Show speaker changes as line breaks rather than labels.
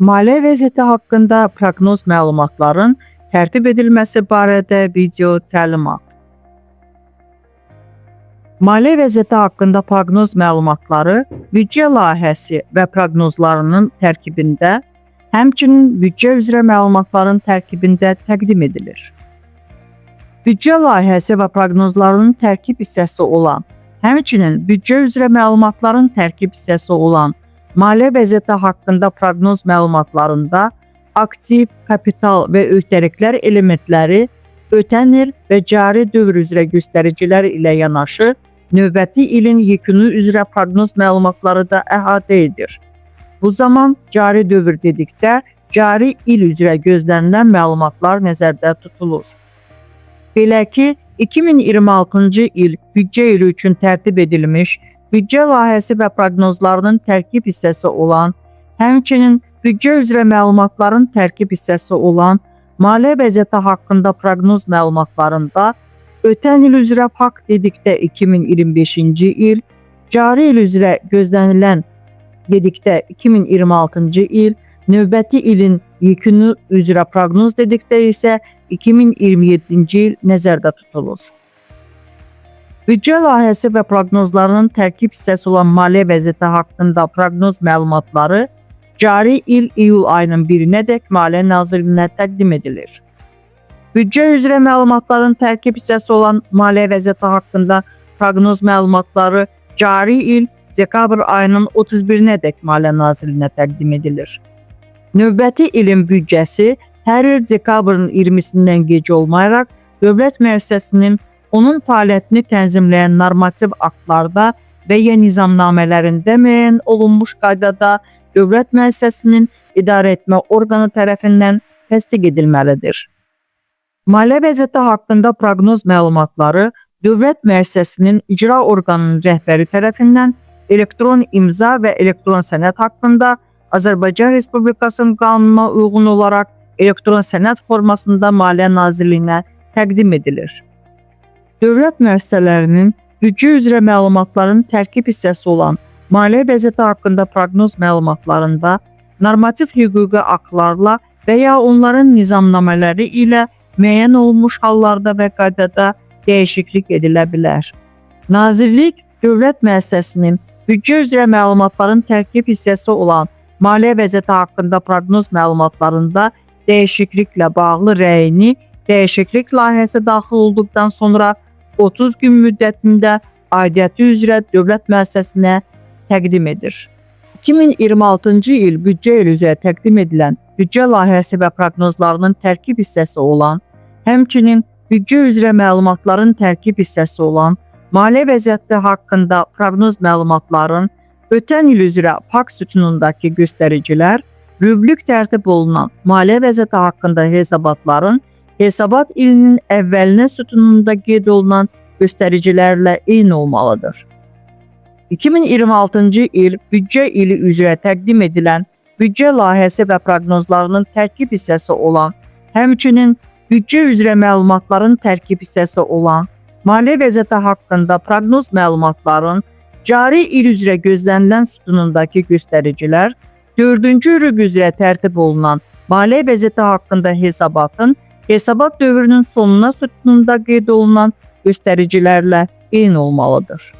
Maliyyə vəziyyəti haqqında proqnoz məlumatların tərtib edilməsi barədə video təlimat. Maliyyə vəziyyəti haqqında proqnoz məlumatları büdcə layihəsi və proqnozlarının tərkibində, həmçinin büdcə üzrə məlumatların tərkibində təqdim edilir. Büdcə layihəsi və proqnozlarının tərkib hissəsi olan, həmçinin büdcə üzrə məlumatların tərkib hissəsi olan maliyyə vəziyyəti haqqında proqnoz məlumatlarında aktiv, kapital və öhdəliklər elementləri ötən il və cari dövr üzrə göstəricilər ilə yanaşı, növbəti ilin yekunu üzrə proqnoz məlumatları da əhatə edir. Bu zaman cari dövr dedikdə, cari il üzrə gözlənilən məlumatlar nəzərdə tutulur. Belə ki, 2026-cı il büdcə ili üçün tərtib edilmiş büdcə layihəsi və proqnozlarının tərkib hissəsi olan, həmçinin büdcə üzrə məlumatların tərkib hissəsi olan maliyyə vəziyyəti haqqında proqnoz məlumatlarında ötən il üzrə fakt dedikdə 2025-ci il, cari il üzrə gözlənilən dedikdə 2026-cı il, növbəti ilin yekunu üzrə proqnoz dedikdə isə 2027-ci il nəzərdə tutulur. Büdcə layihəsi və proqnozlarının tərkib hissəsi olan maliyyə vəziyyəti haqqında proqnoz məlumatları cari il iyul ayının 1-nədək Maliyyə Nazirliyinə təqdim edilir. Büdcə üzrə məlumatların tərkib hissəsi olan maliyyə vəziyyəti haqqında proqnoz məlumatları cari il dekabr ayının 31-nədək Maliyyə Nazirliyinə təqdim edilir. Növbəti ilin büdcəsi hər il dekabrın 20-sindən gec olmayaraq dövlət müəssisəsinin onun fəaliyyətini tənzimləyən normativ aktlarda və ya nizamnamələrində müəyyən olunmuş qaydada dövlət müəssisəsinin idarəetmə orqanı tərəfindən təsdiq edilməlidir. Maliyyə vəziyyəti haqqında proqnoz məlumatları dövlət müəssisəsinin icra orqanının rəhbəri tərəfindən elektron imza və elektron sənəd haqqında Azərbaycan Respublikasının qanununa uyğun olaraq elektron sənəd formasında Maliyyə Nazirliyinə təqdim edilir. Dövlət müəssisələrinin büdcə üzrə məlumatların tərkib hissəsi olan maliyyə vəziyyəti haqqında proqnoz məlumatlarında normativ hüquqi aktlarla və ya onların nizamnamələri ilə müəyyən olunmuş hallarda və qaydada dəyişiklik edilə bilər. Nazirlik dövlət müəssisəsinin büdcə üzrə məlumatların tərkib hissəsi olan maliyyə vəziyyəti haqqında proqnoz məlumatlarında dəyişikliklə bağlı rəyini dəyişiklik layihəsi daxil olduqdan sonra 30 gün müddətində aidiyyəti üzrə dövlət müəssisəsinə təqdim edir. 2026-cı il büdcə ili üzrə təqdim edilən büdcə layihəsi və proqnozlarının tərkib hissəsi olan, həmçinin büdcə üzrə məlumatların tərkib hissəsi olan maliyyə vəziyyəti haqqında proqnoz məlumatların ötən il üzrə fakt sütunundakı göstəricilər, rüblük tərtib olunan maliyyə vəziyyəti haqqında hesabatların hesabat ilinin əvvəlinə sütununda qeyd olunan göstəricilərlə eyni olmalıdır. 2026-cı il büdcə ili üzrə təqdim edilən büdcə layihəsi və proqnozlarının tərkib hissəsi olan, həmçinin büdcə üzrə məlumatların tərkib hissəsi olan maliyyə vəziyyəti haqqında proqnoz məlumatların cari il üzrə gözlənilən sütunundakı göstəricilər, 4-cü rüb üzrə tərtib olunan maliyyə vəziyyəti haqqında hesabatın hesabat dövrünün sonuna sütununda qeyd olunan göstəricilərlə eyni olmalıdır.